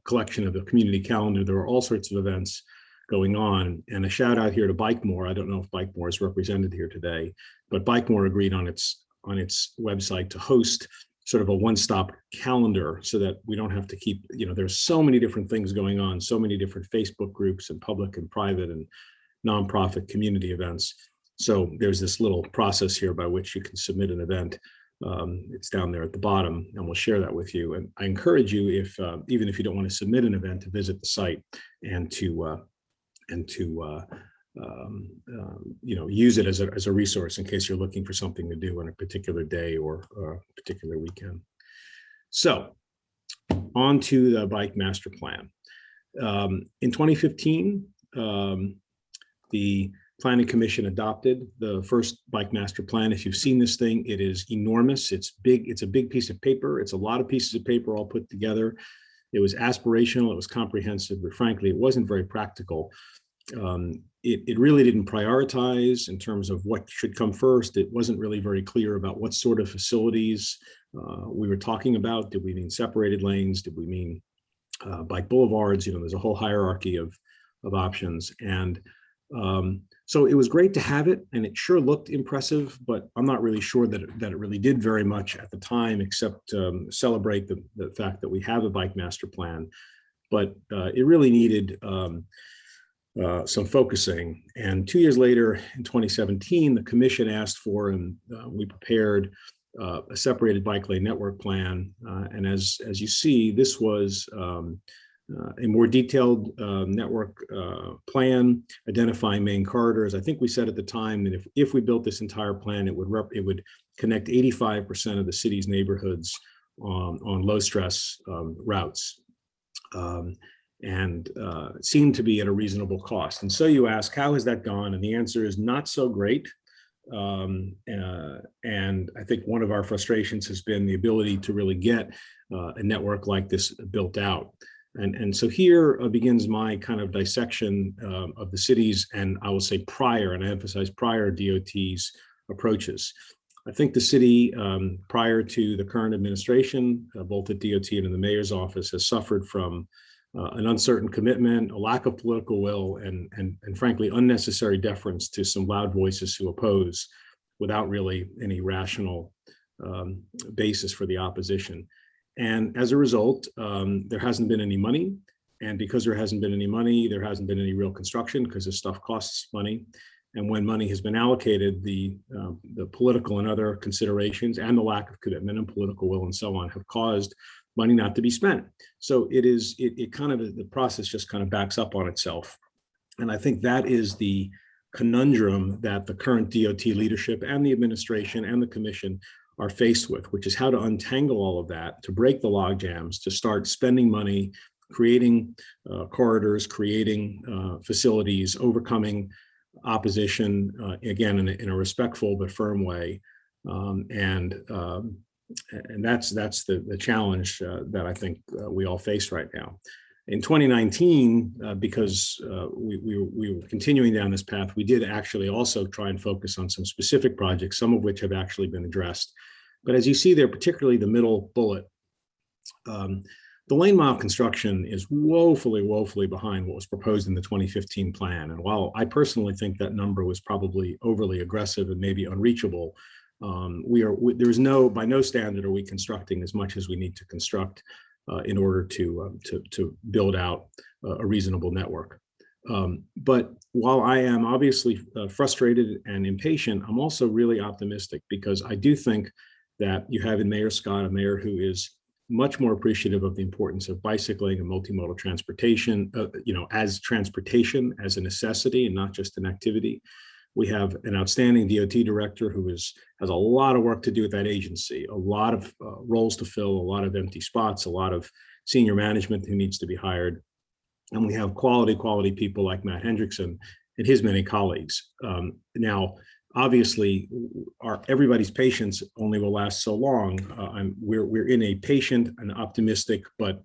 collection of the community calendar. There are all sorts of events going on, and a shout out here to Baltimore. I don't know if Baltimore is represented here today, but Baltimore agreed on its website to host sort of a one-stop calendar so that we don't have to keep, there's so many different things going on, so many different Facebook groups and public and private and nonprofit community events. So there's this little process here by which you can submit an event. It's down there at the bottom, and we'll share that with you. And I encourage you, if even if you don't want to submit an event, to visit the site and to use it as a resource in case you're looking for something to do on a particular day or a particular weekend. So on to the Bike Master Plan. In 2015, the Planning Commission adopted the first Bike Master Plan. If you've seen this thing, it is enormous. It's big. It's a big piece of paper. It's a lot of pieces of paper all put together. It was aspirational. It was comprehensive, but frankly, it wasn't very practical. It really didn't prioritize in terms of what should come first. It wasn't really very clear about what sort of facilities we were talking about. Did we mean separated lanes? Did we mean bike boulevards. There's a whole hierarchy of options. And so it was great to have it, and it sure looked impressive, but I'm not really sure that it really did very much at the time, except celebrate the fact that we have a bike master plan. But it really needed some focusing. And 2 years later, in 2017, the commission asked for, and we prepared a separated bike lane network plan. And as you see, this was a more detailed network plan identifying main corridors. I think we said at the time that if we built this entire plan, it would connect 85% of the city's neighborhoods on low stress routes. And it seemed to be at a reasonable cost. And so you ask, how has that gone? And the answer is not so great. And I think one of our frustrations has been the ability to really get a network like this built out. And so here begins my kind of dissection of the city's, and I will say prior, and I emphasize prior, DOT's approaches. I think the city, prior to the current administration, both at DOT and in the mayor's office, has suffered from an uncertain commitment, a lack of political will, and frankly, unnecessary deference to some loud voices who oppose without really any rational basis for the opposition. And as a result, there hasn't been any money. And because there hasn't been any money, there hasn't been any real construction, because this stuff costs money. And when money has been allocated, the political and other considerations and the lack of commitment and political will and so on have caused money not to be spent. So it kind of, the process just kind of backs up on itself. And I think that is the conundrum that the current DOT leadership and the administration and the commission are faced with, which is how to untangle all of that, to break the log jams, to start spending money, creating corridors, creating facilities, overcoming opposition, again, in a respectful but firm way. And that's the challenge that I think we all face right now. In 2019, because we were continuing down this path, we did actually also try and focus on some specific projects, some of which have actually been addressed. But as you see there, particularly the middle bullet, the lane mile construction is woefully behind what was proposed in the 2015 plan. And while I personally think that number was probably overly aggressive and maybe unreachable, there's by no standard are we constructing as much as we need to construct in order to build out a reasonable network. But while I am obviously frustrated and impatient, I'm also really optimistic, because I do think that you have in Mayor Scott a mayor who is much more appreciative of the importance of bicycling and multimodal transportation, as transportation, as a necessity and not just an activity. We have an outstanding DOT director who has a lot of work to do with that agency, a lot of roles to fill, a lot of empty spots, a lot of senior management who needs to be hired. And we have quality people like Matt Hendrickson and his many colleagues. Now, obviously, everybody's patience only will last so long. We're in a patient and optimistic, but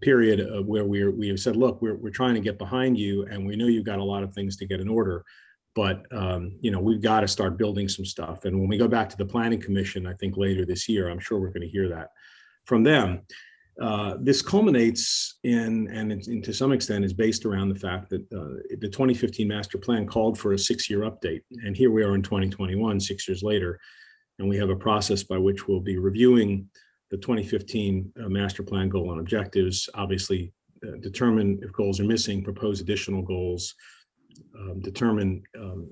period where we have said, look, we're trying to get behind you, and we know you've got a lot of things to get in order, but we've got to start building some stuff. And when we go back to the Planning Commission, I think later this year, I'm sure we're going to hear that from them. This culminates and to some extent is based around the fact that the 2015 master plan called for a 6-year update. And here we are in 2021, 6 years later, and we have a process by which we'll be reviewing the 2015 master plan goal and objectives, obviously determine if goals are missing, propose additional goals, determine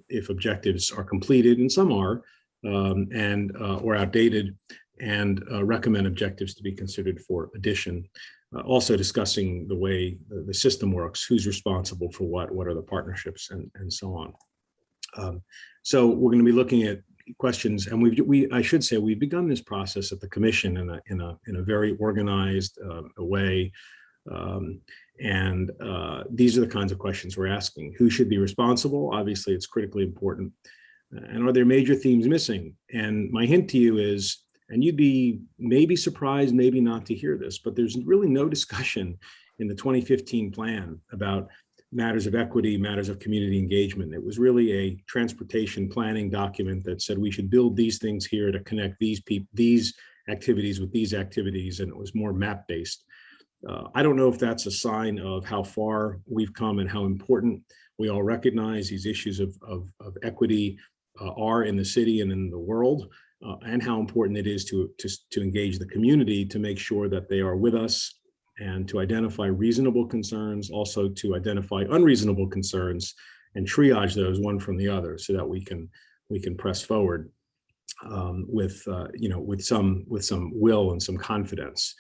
if objectives are completed, and some are, or outdated, and recommend objectives to be considered for addition. Also discussing the way the system works, who's responsible for what are the partnerships, and so on. So we're going to be looking at questions, and I should say we've begun this process at the commission in a very organized way, and these are the kinds of questions we're asking. Who should be responsible? Obviously, it's critically important. And are there major themes missing? And my hint to you is, and you'd be maybe surprised, maybe not, to hear this, but there's really no discussion in the 2015 plan about matters of equity, matters of community engagement. It was really a transportation planning document that said we should build these things here to connect these activities with these activities, and it was more map-based. I don't know if that's a sign of how far we've come and how important we all recognize these issues of equity are in the city and in the world, and how important it is to engage the community to make sure that they are with us and to identify reasonable concerns, also to identify unreasonable concerns and triage those one from the other so that we can press forward with some will and some confidence.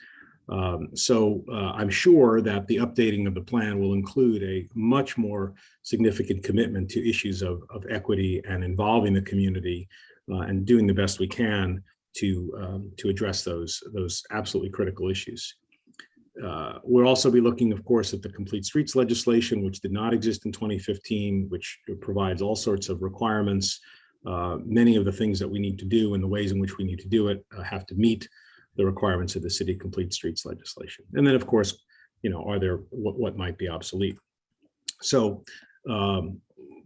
So I'm sure that the updating of the plan will include a much more significant commitment to issues of equity and involving the community and doing the best we can to address those absolutely critical issues. We'll also be looking, of course, at the Complete Streets legislation, which did not exist in 2015, which provides all sorts of requirements. Many of the things that we need to do and the ways in which we need to do it have to meet the requirements of the City Complete Streets legislation. And then, of course, are there what might be obsolete? So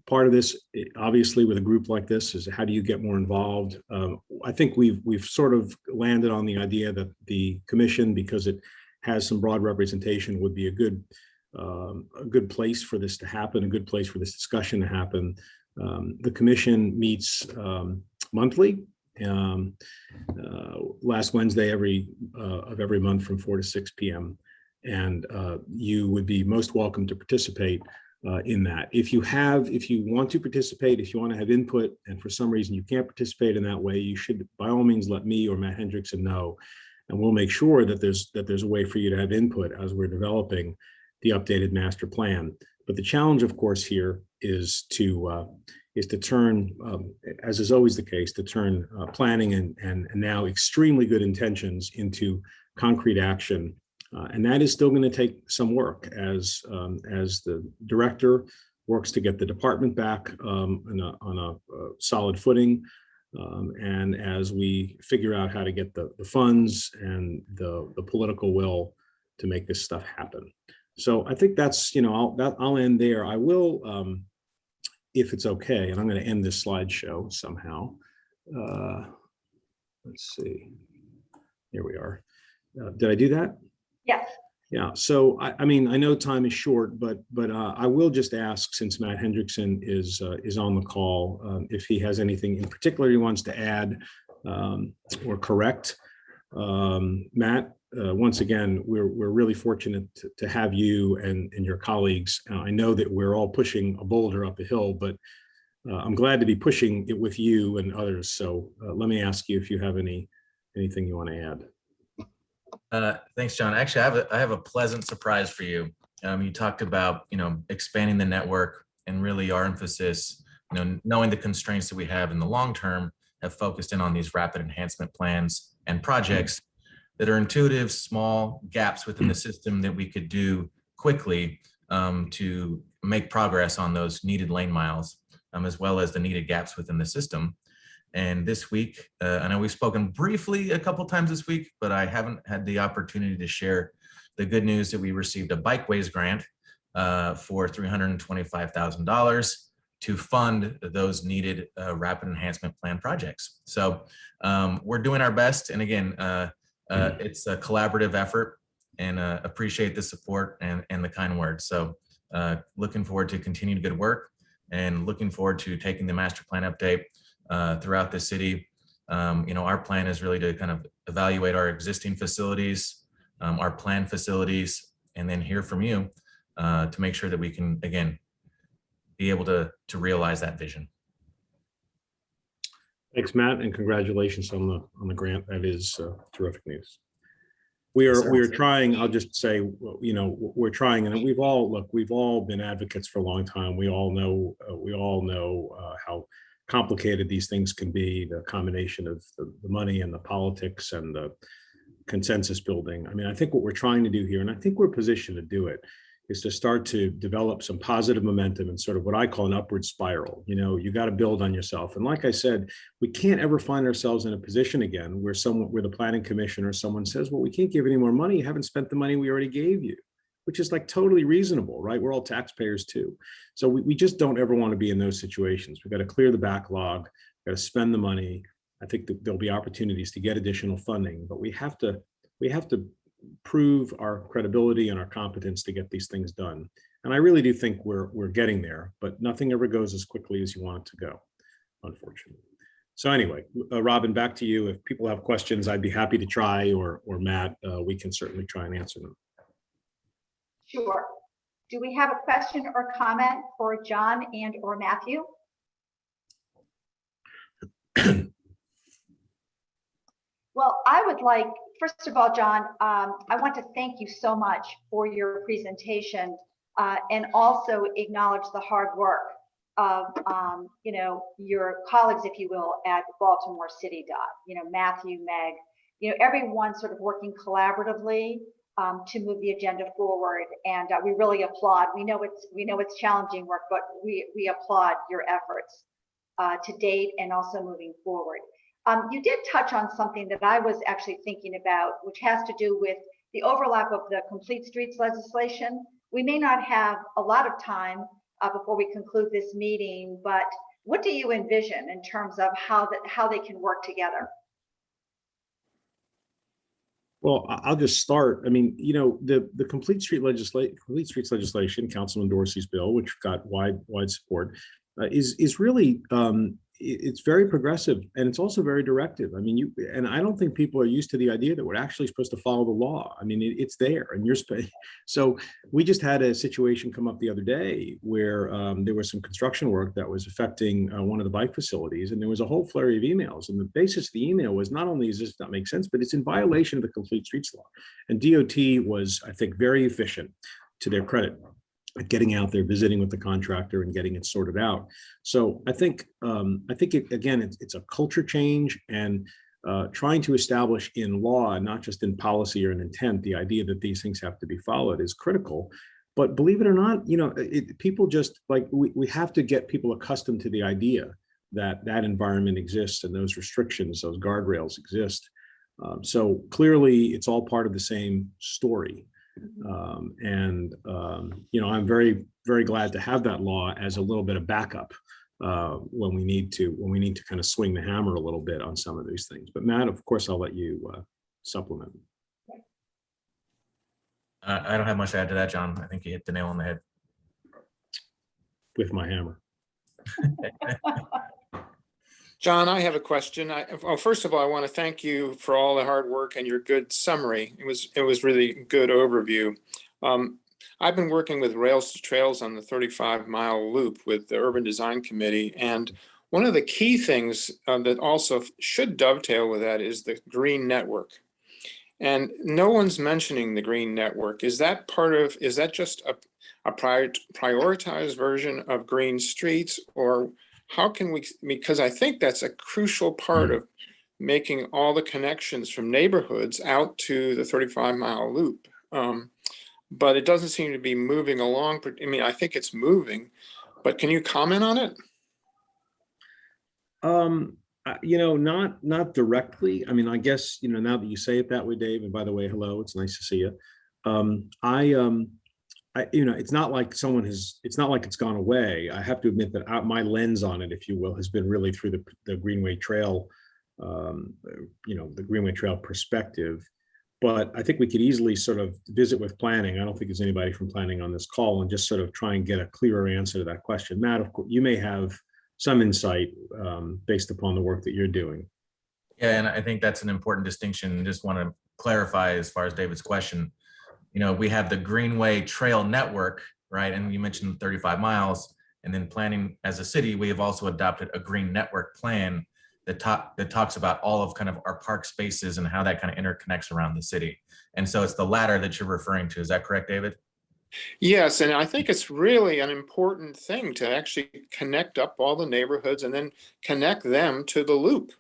part of this, obviously, with a group like this, is how do you get more involved? I think we've sort of landed on the idea that the commission, because it has some broad representation, would be a good place for this to happen, a good place for this discussion to happen. The commission meets monthly, last Wednesday of every month from 4 to 6 p.m. And you would be most welcome to participate in that. If you want to participate, if you want to have input, and for some reason you can't participate in that way, you should by all means let me or Matt Hendrickson know, and we'll make sure that there's a way for you to have input as we're developing the updated master plan. But the challenge, of course, here is to turn, as is always the case, to turn planning and now extremely good intentions into concrete action. And that is still going to take some work as the director works to get the department back on a solid footing, and as we figure out how to get the funds and the political will to make this stuff happen. So I think that's, I'll end there. I will, if it's okay, and I'm going to end this slideshow somehow. Let's see. Here we are. Did I do that? Yes. Yeah. So I mean, I know time is short, but I will just ask, since Matt Hendrickson is on the call, if he has anything in particular he wants to add or correct. Matt, once again, we're really fortunate to have you and your colleagues. I know that we're all pushing a boulder up a hill, but I'm glad to be pushing it with you and others. So let me ask you if you have anything you want to add. Thanks, John. Actually, I have a pleasant surprise for you. You talked about, expanding the network, and really our emphasis, knowing the constraints that we have in the long term, have focused in on these rapid enhancement plans and projects that are intuitive, small gaps within the system that we could do quickly to make progress on those needed lane miles, as well as the needed gaps within the system. And this week, I know we've spoken briefly a couple times this week, but I haven't had the opportunity to share the good news that we received a Bikeways grant for $325,000 to fund those needed rapid enhancement plan projects. So we're doing our best. And again, it's a collaborative effort, and appreciate the support and the kind words. So looking forward to continued good work, and looking forward to taking the master plan update throughout the city. Our plan is really to kind of evaluate our existing facilities, our planned facilities, and then hear from you to make sure that we can, again, be able to realize that vision. Thanks, Matt, and congratulations on the grant. That is terrific news. We're trying. I'll just say, we're trying, and we've all been advocates for a long time. We all know how complicated these things can be, the combination of the money and the politics and the consensus building. I mean, I think what we're trying to do here, and I think we're positioned to do it, is to start to develop some positive momentum and sort of what I call an upward spiral. You got to build on yourself. And like I said, we can't ever find ourselves in a position again where the planning commission or someone says, well, we can't give any more money. You haven't spent the money we already gave you, which is like totally reasonable, right? We're all taxpayers too. So we just don't ever want to be in those situations. We've got to clear the backlog, we've got to spend the money. I think that there'll be opportunities to get additional funding, but we have to prove our credibility and our competence to get these things done. And I really do think we're getting there, but nothing ever goes as quickly as you want it to go, unfortunately. So anyway, Robin, back to you. If people have questions, I'd be happy to try, or Matt, we can certainly try and answer them. Sure. Do we have a question or comment for John and or Matthew? Well, I would like, first of all, John, I want to thank you so much for your presentation and also acknowledge the hard work of your colleagues, if you will, at Baltimore City Dot. Matthew, Meg, everyone sort of working collaboratively to move the agenda forward, and we really applaud. We know it's challenging work, but we applaud your efforts to date and also moving forward. You did touch on something that I was actually thinking about, which has to do with the overlap of the Complete Streets legislation. We may not have a lot of time before we conclude this meeting, but what do you envision in terms of how they can work together? Well, I'll just start. I mean, the Complete Streets legislation, Councilman Dorsey's bill, which got wide support, is really it's very progressive, and it's also very directive. I mean, and I don't think people are used to the idea that we're actually supposed to follow the law. I mean, it's there, and you're so we just had a situation come up the other day where there was some construction work that was affecting one of the bike facilities, and there was a whole flurry of emails. And the basis of the email was not only does this not make sense, but it's in violation of the Complete Streets law. And DOT was, I think, very efficient, to their credit, at getting out there, visiting with the contractor and getting it sorted out. So I think it's a culture change, and trying to establish in law, not just in policy or in intent, the idea that these things have to be followed is critical. But believe it or not, people just like, we have to get people accustomed to the idea that that environment exists and those restrictions, those guardrails exist. So clearly it's all part of the same story. I'm very, very glad to have that law as a little bit of backup when we need to kind of swing the hammer a little bit on some of these things. But Matt, of course, I'll let you supplement. I don't have much to add to that, John. I think you hit the nail on the head With my hammer. John, I have a question. First of all, I want to thank you for all the hard work and your good summary. It was really a good overview. I've been working with Rails to Trails on the 35-mile loop with the Urban Design Committee, and one of the key things that also should dovetail with that is the green network. And no one's mentioning the green network. Is that just a prioritized version of green streets, or how can we, because I think that's a crucial part of making all the connections from neighborhoods out to the 35-mile loop. But it doesn't seem to be moving along. I mean, I think it's moving, but can you comment on it? Not directly. I mean, I guess, now that you say it that way, Dave, and by the way, hello, it's nice to see you. It's not like it's not like it's gone away. I have to admit that my lens on it, if you will, has been really through the Greenway Trail, the Greenway Trail perspective. But I think we could easily sort of visit with planning. I don't think there's anybody from planning on this call, and just sort of try and get a clearer answer to that question. Matt, of course, you may have some insight based upon the work that you're doing. Yeah, and I think that's an important distinction. Just want to clarify as far as David's question. We have the Greenway Trail Network, right? And you mentioned 35 miles. And then planning as a city, we have also adopted a green network plan that talks about all of kind of our park spaces and how that kind of interconnects around the city. And so it's the latter that you're referring to. Is that correct, David? Yes, and I think it's really an important thing to actually connect up all the neighborhoods and then connect them to the loop.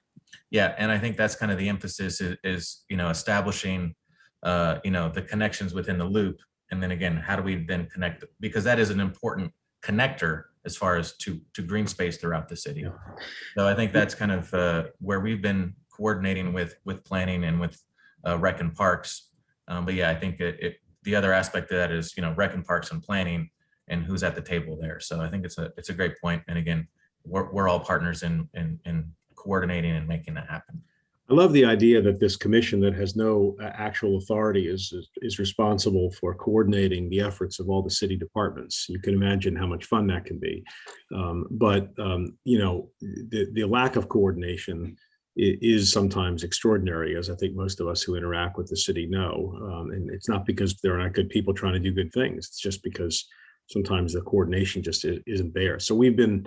Yeah, and I think that's kind of the emphasis is establishing the connections within the loop. And then again, how do we then connect? Because that is an important connector as far as to green space throughout the city. Yeah. So I think that's kind of where we've been coordinating with planning and with rec and parks. But yeah, I think the other aspect of that is, rec and parks and planning and who's at the table there. So I think it's a great point. And again, we're all partners in coordinating and making that happen. I love the idea that this commission that has no actual authority is responsible for coordinating the efforts of all the city departments. You can imagine how much fun that can be. You know, the lack of coordination is sometimes extraordinary, as I think most of us who interact with the city know. And it's not because there are not good people trying to do good things. It's just because sometimes the coordination just isn't there. So we've been,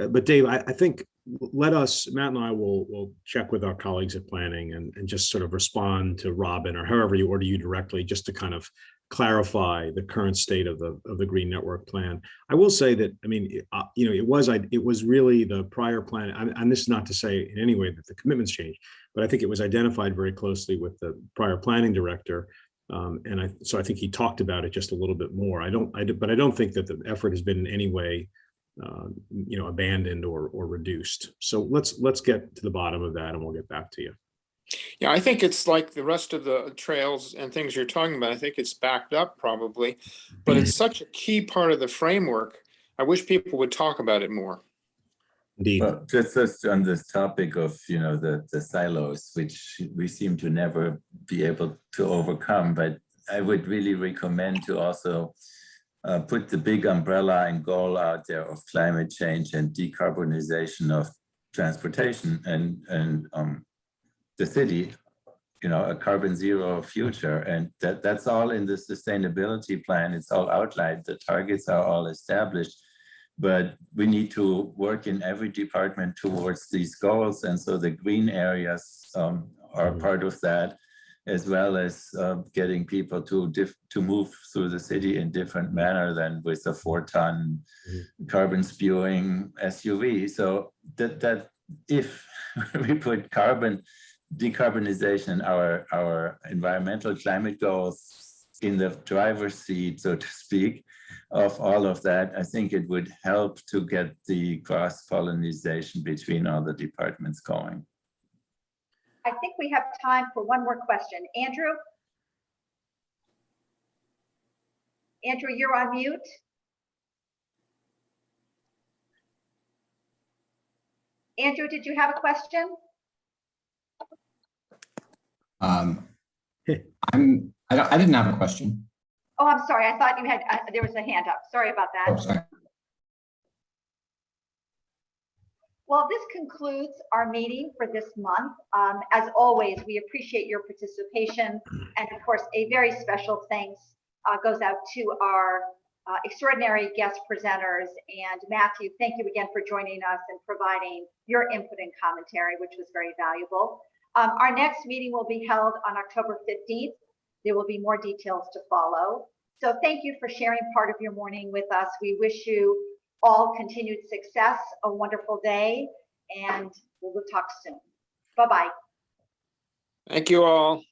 but Dave, I think Matt and I will check with our colleagues at planning and just sort of respond to Robin or however you order you directly, just to kind of clarify the current state of the Green Network plan. I will say that, I mean, you know, it was really the prior plan, and this is not to say in any way that the commitments changed, but I think it was identified very closely with the prior planning director. So I think he talked about it just a little bit more. But I don't think that the effort has been in any way, you know, abandoned or reduced. So let's get to the bottom of that, and we'll get back to you. Yeah, I think it's like the rest of the trails and things you're talking about. I think it's backed up probably, but it's such a key part of the framework. I wish people would talk about it more. Indeed. Well, just on this topic of, you know, the silos, which we seem to never be able to overcome, but I would really recommend to also put the big umbrella and goal out there of climate change and decarbonization of transportation and the city, you know, a carbon zero future. And that's all in the sustainability plan. It's all outlined. The targets are all established, but we need to work in every department towards these goals. And so the green areas are part of that, as well as getting people to move through the city in different manner than with a 4-ton carbon spewing SUV. So that if we put decarbonization, our environmental climate goals in the driver's seat, so to speak, of all of that, I think it would help to get the cross-pollination between all the departments going. I think we have time for one more question. Andrew? Andrew, you're on mute. Andrew, did you have a question? I didn't have a question. Oh, I'm sorry. I thought you had, there was a hand up. Sorry about that. Oh, sorry. Well, this concludes our meeting for this month. As always, we appreciate your participation. And of course, a very special thanks goes out to our extraordinary guest presenters. And Matthew, thank you again for joining us and providing your input and commentary, which was very valuable. Our next meeting will be held on October 15th. There will be more details to follow. So thank you for sharing part of your morning with us. We wish you all continued success, a wonderful day, and we'll talk soon. Bye-bye. Thank you all.